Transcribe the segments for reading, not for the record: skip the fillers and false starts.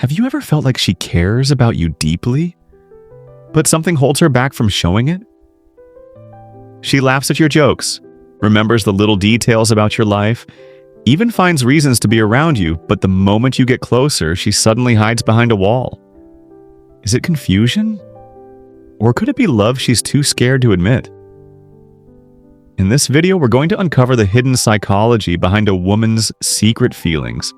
Have you ever felt like she cares about you deeply, but something holds her back from showing it? She laughs at your jokes, remembers the little details about your life, even finds reasons to be around you, but the moment you get closer, she suddenly hides behind a wall. Is it confusion? Or could it be love she's too scared to admit? In this video, we're going to uncover the hidden psychology behind a woman's secret feelings.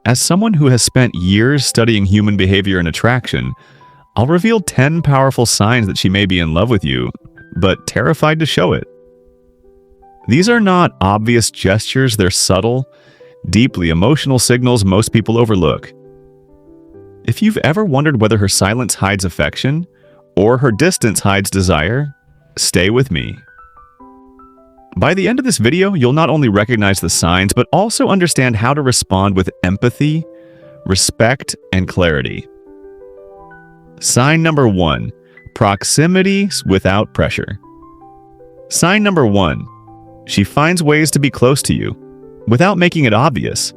As someone who has spent years studying human behavior and attraction, I'll reveal 10 powerful signs that she may be in love with you, but terrified to show it. These are not obvious gestures, they're subtle, deeply emotional signals most people overlook. If you've ever wondered whether her silence hides affection or her distance hides desire, stay with me. By the end of this video, you'll not only recognize the signs, but also understand how to respond with empathy, respect, and clarity. Sign number 1, proximity without pressure. Sign number 1, she finds ways to be close to you without making it obvious.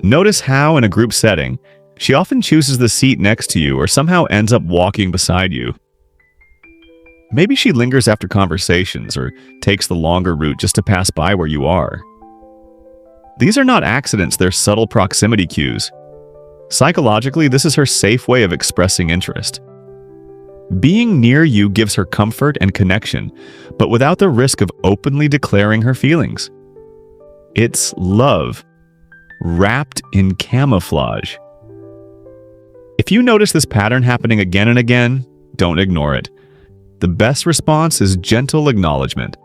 Notice how, in a group setting, she often chooses the seat next to you or somehow ends up walking beside you. Maybe she lingers after conversations or takes the longer route just to pass by where you are. These are not accidents, they're subtle proximity cues. Psychologically, this is her safe way of expressing interest. Being near you gives her comfort and connection, but without the risk of openly declaring her feelings. It's love, wrapped in camouflage. If you notice this pattern happening again and again, don't ignore it. The best response is gentle acknowledgement.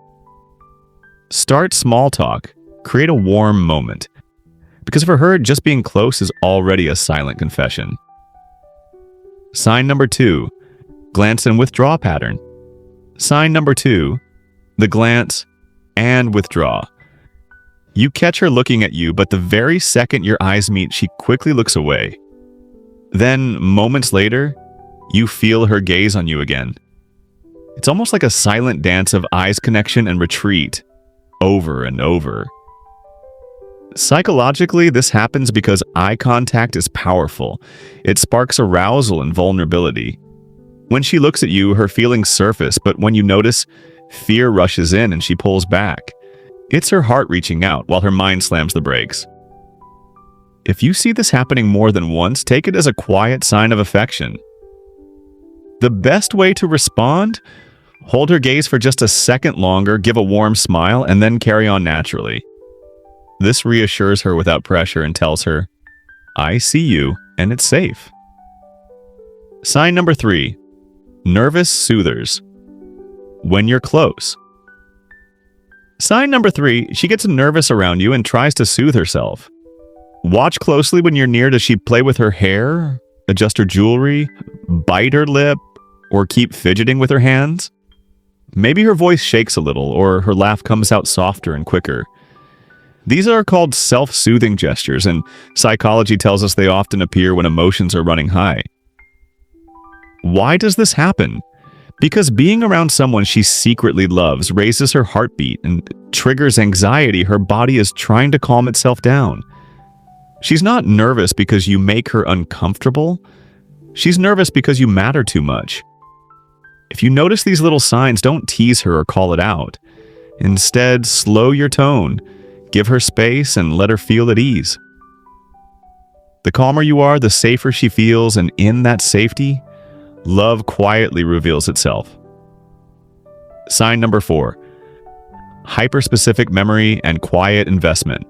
Start small talk. Create a warm moment. Because for her, just being close is already a silent confession. Sign number 2, glance and withdraw pattern. Sign number 2, the glance and withdraw. You catch her looking at you, but the very second your eyes meet, she quickly looks away. Then, moments later, you feel her gaze on you again. It's almost like a silent dance of eyes connection and retreat, over and over. Psychologically, this happens because eye contact is powerful. It sparks arousal and vulnerability. When she looks at you, her feelings surface, but when you notice, fear rushes in and she pulls back. It's her heart reaching out while her mind slams the brakes. If you see this happening more than once, take it as a quiet sign of affection. The best way to respond? Hold her gaze for just a second longer, give a warm smile, and then carry on naturally. This reassures her without pressure and tells her, I see you, and it's safe. Sign number 3, nervous soothers. When you're close. Sign number 3, she gets nervous around you and tries to soothe herself. Watch closely when you're near. Does she play with her hair, adjust her jewelry, bite her lip, or keep fidgeting with her hands? Maybe her voice shakes a little, or her laugh comes out softer and quicker. These are called self-soothing gestures, and psychology tells us they often appear when emotions are running high. Why does this happen? Because being around someone she secretly loves raises her heartbeat and triggers anxiety her body is trying to calm itself down. She's not nervous because you make her uncomfortable. She's nervous because you matter too much. If you notice these little signs, don't tease her or call it out. Instead, slow your tone, give her space, and let her feel at ease. The calmer you are, the safer she feels, and in that safety, love quietly reveals itself. Sign number 4, hyperspecific memory and quiet investment.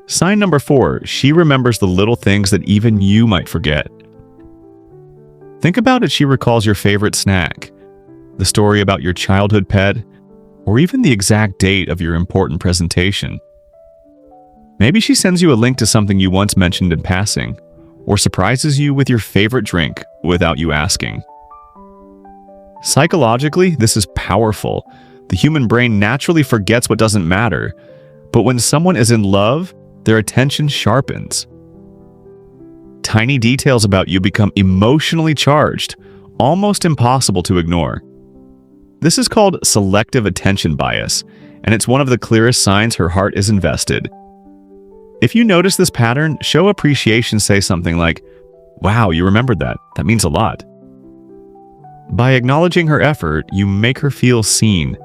Sign number 4, she remembers the little things that even you might forget. Think about it, she recalls your favorite snack, the story about your childhood pet, or even the exact date of your important presentation. Maybe she sends you a link to something you once mentioned in passing, or surprises you with your favorite drink without you asking. Psychologically, this is powerful. The human brain naturally forgets what doesn't matter, but when someone is in love, their attention sharpens. Tiny details about you become emotionally charged, almost impossible to ignore. This is called selective attention bias, and it's one of the clearest signs her heart is invested. If you notice this pattern, show appreciation. Say something like, "Wow, you remembered that. That means a lot." By acknowledging her effort, you make her feel seen,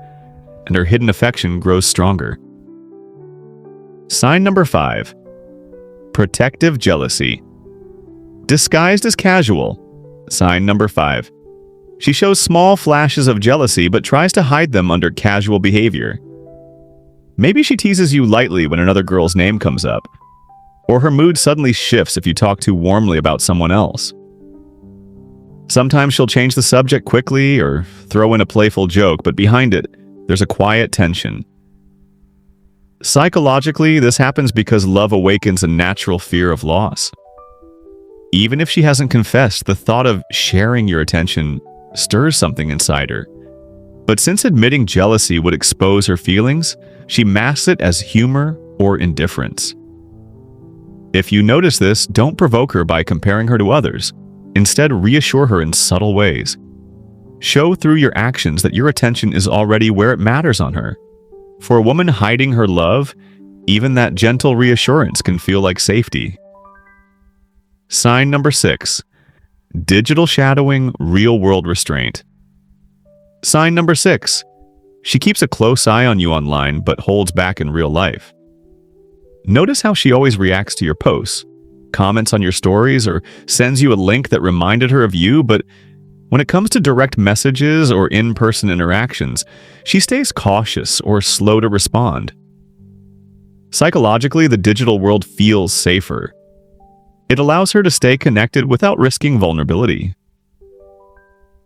and her hidden affection grows stronger. Sign number 5. Protective jealousy. Disguised as casual. Sign number 5. She shows small flashes of jealousy but tries to hide them under casual behavior. Maybe she teases you lightly when another girl's name comes up, or her mood suddenly shifts if you talk too warmly about someone else. Sometimes she'll change the subject quickly or throw in a playful joke, but behind it, there's a quiet tension. Psychologically, this happens because love awakens a natural fear of loss. Even if she hasn't confessed, the thought of sharing your attention stirs something inside her. But since admitting jealousy would expose her feelings, she masks it as humor or indifference. If you notice this, don't provoke her by comparing her to others. Instead, reassure her in subtle ways. Show through your actions that your attention is already where it matters on her. For a woman hiding her love, even that gentle reassurance can feel like safety. Sign number 6. Digital shadowing, real-world restraint. Sign number 6. She keeps a close eye on you online but holds back in real life. Notice how she always reacts to your posts, comments on your stories, or sends you a link that reminded her of you, but when it comes to direct messages or in-person interactions, she stays cautious or slow to respond. Psychologically, the digital world feels safer. It allows her to stay connected without risking vulnerability.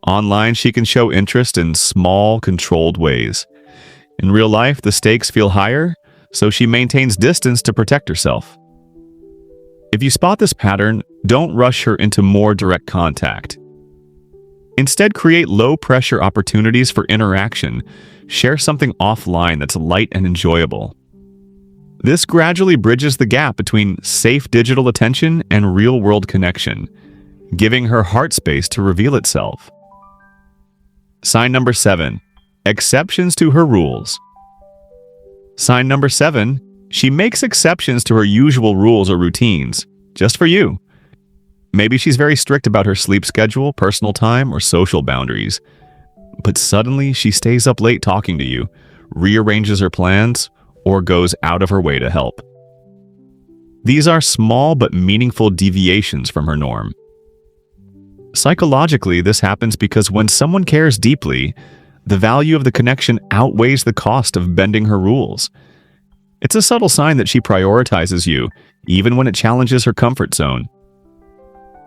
Online, she can show interest in small, controlled ways. In real life, the stakes feel higher, so she maintains distance to protect herself. If you spot this pattern, don't rush her into more direct contact. Instead, create low-pressure opportunities for interaction. Share something offline that's light and enjoyable. This gradually bridges the gap between safe digital attention and real-world connection, giving her heart space to reveal itself. Sign number 7. Exceptions to her rules. Sign number 7. She makes exceptions to her usual rules or routines, just for you. Maybe she's very strict about her sleep schedule, personal time, or social boundaries. But suddenly, she stays up late talking to you, rearranges her plans, or goes out of her way to help. These are small but meaningful deviations from her norm. Psychologically, this happens because when someone cares deeply, the value of the connection outweighs the cost of bending her rules. It's a subtle sign that she prioritizes you, even when it challenges her comfort zone.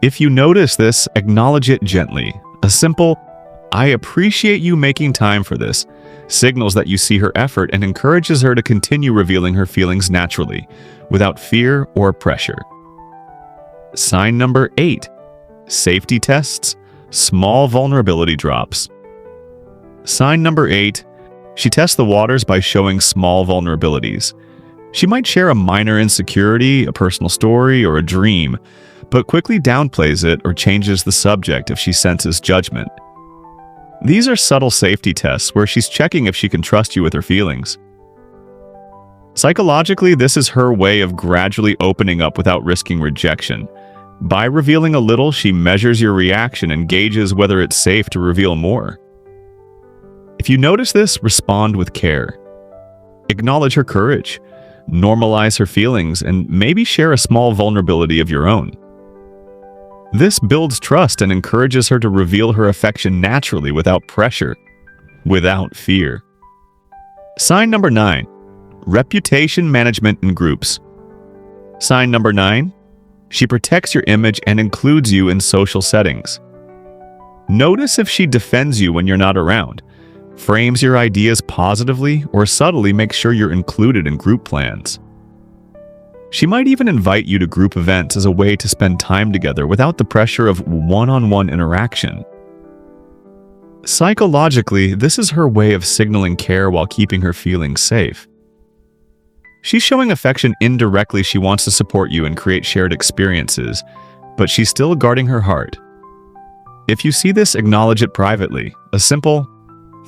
If you notice this, acknowledge it gently. A simple, "I appreciate you making time for this," signals that you see her effort and encourages her to continue revealing her feelings naturally, without fear or pressure. Sign number 8. Safety tests, small vulnerability drops. Sign number 8. She tests the waters by showing small vulnerabilities. She might share a minor insecurity, a personal story, or a dream, but quickly downplays it or changes the subject if she senses judgment. These are subtle safety tests where she's checking if she can trust you with her feelings. Psychologically, this is her way of gradually opening up without risking rejection. By revealing a little, she measures your reaction and gauges whether it's safe to reveal more. If you notice this, respond with care. Acknowledge her courage, normalize her feelings, and maybe share a small vulnerability of your own. This builds trust and encourages her to reveal her affection naturally without pressure, without fear. Sign number 9. Reputation management in groups. Sign number 9. She protects your image and includes you in social settings. Notice if she defends you when you're not around, frames your ideas positively, or subtly makes sure you're included in group plans. She might even invite you to group events as a way to spend time together without the pressure of one-on-one interaction. Psychologically, this is her way of signaling care while keeping her feelings safe. She's showing affection indirectly. She wants to support you and create shared experiences, but she's still guarding her heart. If you see this, acknowledge it privately. A simple,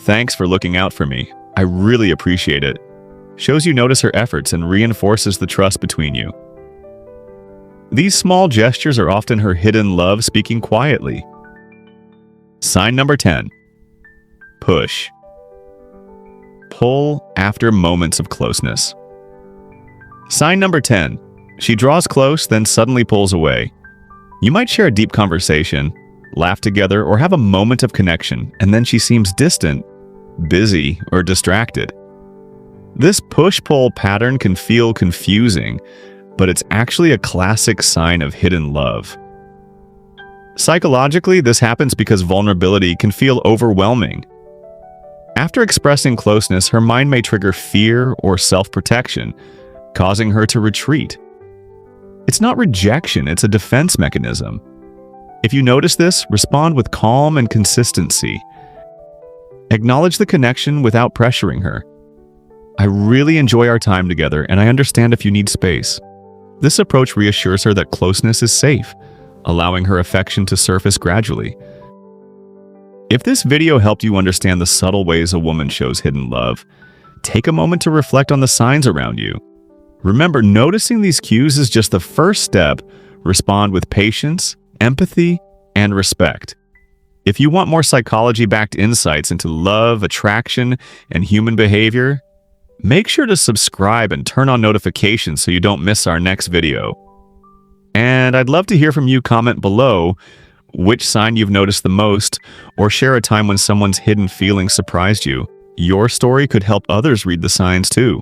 "Thanks for looking out for me. I really appreciate it," shows you notice her efforts and reinforces the trust between you. These small gestures are often her hidden love speaking quietly. Sign number 10. Push. Pull after moments of closeness. Sign number 10. She draws close, then suddenly pulls away. You might share a deep conversation, laugh together, or have a moment of connection, and then she seems distant, busy, or distracted. This push-pull pattern can feel confusing, but it's actually a classic sign of hidden love. Psychologically, this happens because vulnerability can feel overwhelming. After expressing closeness, her mind may trigger fear or self-protection, causing her to retreat. It's not rejection, it's a defense mechanism. If you notice this, respond with calm and consistency. Acknowledge the connection without pressuring her. I really enjoy our time together, and I understand if you need space. This approach reassures her that closeness is safe, allowing her affection to surface gradually. If this video helped you understand the subtle ways a woman shows hidden love, take a moment to reflect on the signs around you. Remember, noticing these cues is just the first step. Respond with patience, empathy, and respect. If you want more psychology-backed insights into love, attraction, and human behavior, make sure to subscribe and turn on notifications so you don't miss our next video. And I'd love to hear from you. Comment below which sign you've noticed the most, or share a time when someone's hidden feelings surprised you. Your story could help others read the signs too.